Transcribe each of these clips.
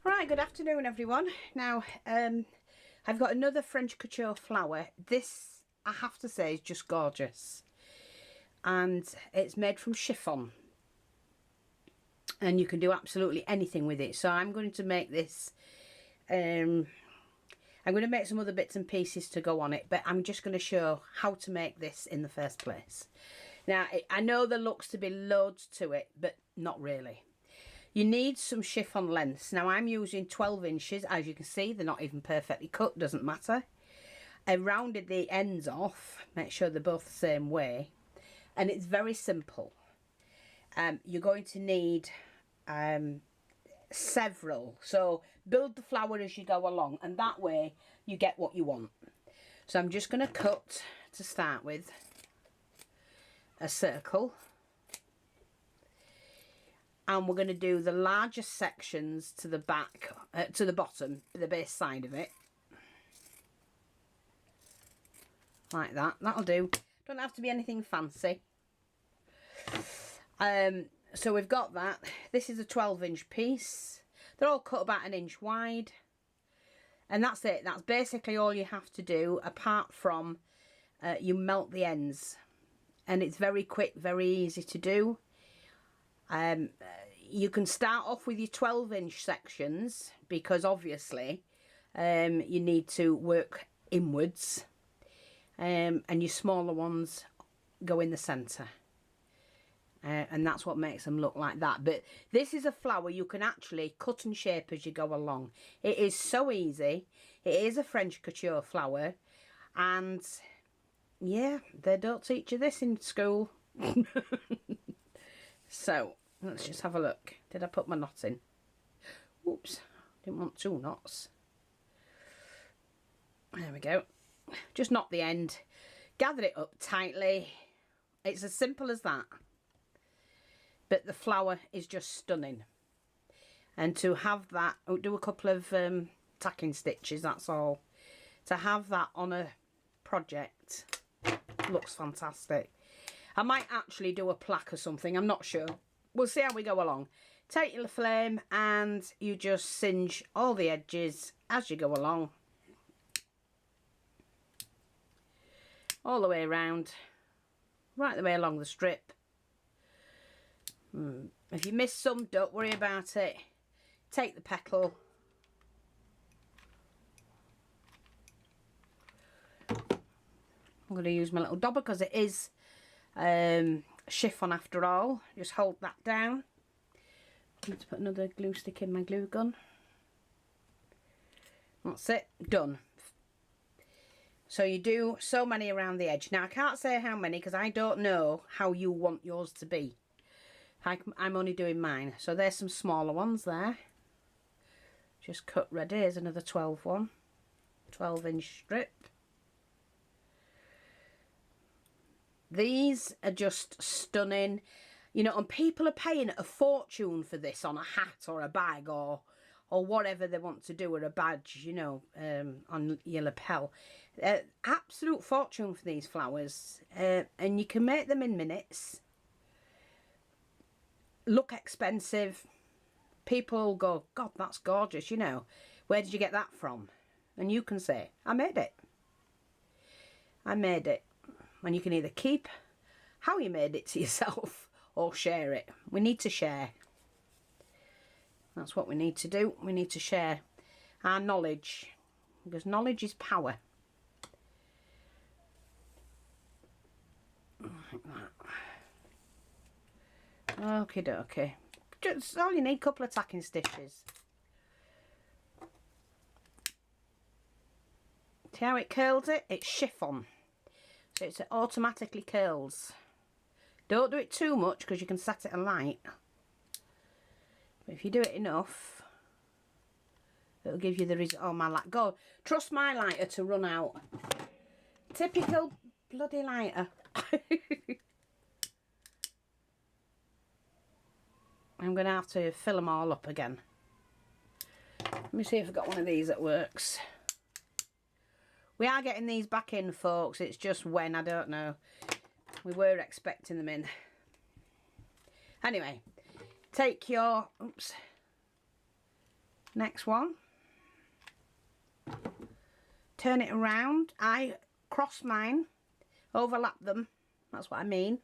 Right, good afternoon everyone. Now I've got another French couture flower. This, I have to say, is just gorgeous, and it's made from chiffon, and you can do absolutely anything with it. So I'm going to make this, I'm going to make some other bits and pieces to go on it, but I'm just going to show how to make this in the first place. Now I know there looks to be loads to it, but not really. You need some chiffon lengths. Now I'm using 12 inches. As you can see, they're not even perfectly cut, doesn't matter. I rounded the ends off, make sure they're both the same way. And it's very simple. You're going to need several. So build the flower as you go along, and that way you get what you want. So I'm just going to cut, to start with, a circle. And we're going to do the largest sections to the back, to the bottom, the base side of it. Like that. That'll do. Don't have to be anything fancy. So we've got that. This is a 12-inch piece. They're all cut about 1 inch wide. And that's it. That's basically all you have to do, apart from you melt the ends. And it's very quick, very easy to do. You can start off with your 12-inch sections, because obviously you need to work inwards, and your smaller ones go in the centre, and that's what makes them look like that. But this is a flower you can actually cut and shape as you go along. It is so easy. It is a French couture flower, and yeah, they don't teach you this in school. So let's just have a look. Did I put my knot in? Oops, didn't want 2 knots. There we go. Just knot the end. Gather it up tightly. It's as simple as that. But the flower is just stunning. And to have that, I'll do a couple of tacking stitches, that's all. To have that on a project looks fantastic. I might actually do a plaque or something, I'm not sure. We'll see how we go along. Take your flame and you just singe all the edges as you go along. All the way around. Right the way along the strip. If you miss some, don't worry about it. Take the petal. I'm going to use my little dobber because it is chiffon after all. Just hold that down. I need to put another glue stick in my glue gun. That's it, done. So you do so many around the edge. Now I can't say how many because I don't know how you want yours to be. I'm only doing mine. So there's some smaller ones there. Just cut ready. Here's another 12 one. 12-inch strip. These are just stunning, you know, and people are paying a fortune for this on a hat or a bag or whatever they want to do, or a badge, you know, on your lapel. Absolute fortune for these flowers, and you can make them in minutes. Look expensive. People go, God, that's gorgeous, you know. Where did you get that from? And you can say, I made it. I made it. And you can either keep how you made it to yourself or share it. We need to share. That's what we need to do. We need to share our knowledge, because knowledge is power. Like that. Okie dokie. Just all you need, a couple of tacking stitches. See how it curls it? It's chiffon. So it automatically curls. Don't do it too much because you can set it alight. But if you do it enough, it'll give you the result. Oh, my light. Go. Trust my lighter to run out. Typical bloody lighter. I'm going to have to fill them all up again. Let me see if I've got one of these that works. We are getting these back in, folks. It's just when, I don't know. We were expecting them in. Anyway, take your, oops, Next one. Turn it around. I cross mine, overlap them, that's what I mean.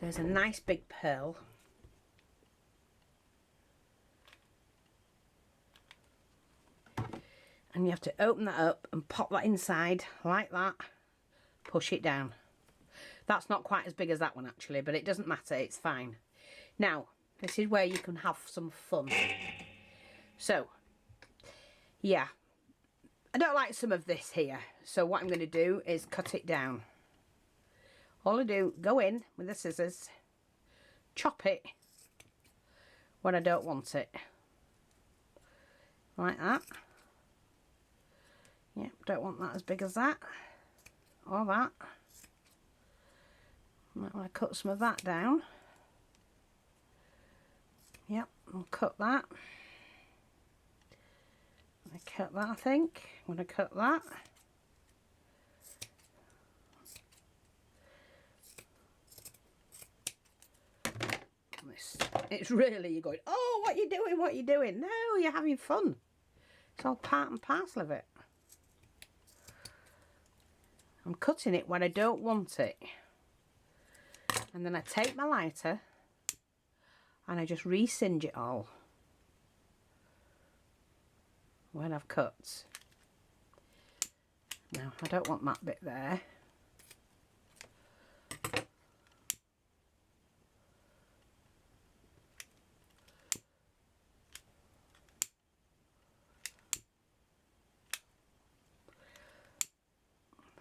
There's a nice big pearl. And you have to open that up and pop that inside like that. Push it down. That's not quite as big as that one actually, but it doesn't matter, it's fine. Now, this is where you can have some fun. So, yeah. I don't like some of this here, so what I'm going to do is cut it down. all I do, go in with the scissors, chop it when I don't want it. Like that. Yep, don't want that as big as that. Or that. Might want to cut some of that down. Yep, I'll cut that. I cut that, I think. I'm going to cut that. It's really, you're going, oh, what you doing, what you doing? No, you're having fun. It's all part and parcel of it. I'm cutting it when I don't want it. And then I take my lighter and I just re-singe it all when I've cut. Now, I don't want that bit there.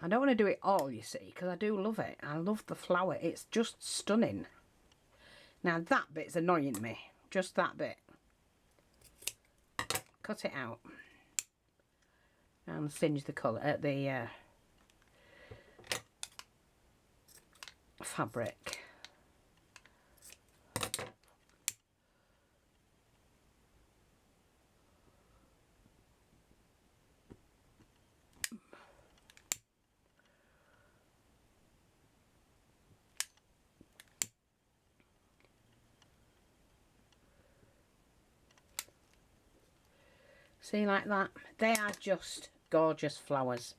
I don't want to do it all, you see, because I do love it. I love the flower. It's just stunning. Now, that bit's annoying me. Just that bit. Cut it out. And singe the colour at the fabric. See, like that? They are just gorgeous flowers.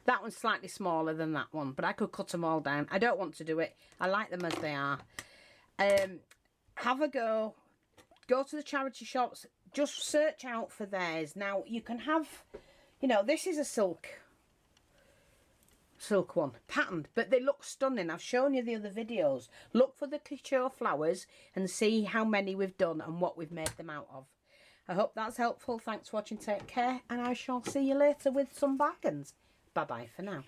That one's slightly smaller than that one, but I could cut them all down. I don't want to do it. I like them as they are. Have a go. Go to the charity shops. Just search out for theirs. Now, you can have, you know, this is a silk one, patterned, but they look stunning. I've shown you the other videos. Look for the couture flowers and see how many we've done and what we've made them out of. I hope that's helpful. Thanks for watching. Take care, and I shall see you later with some bargains. Bye bye for now.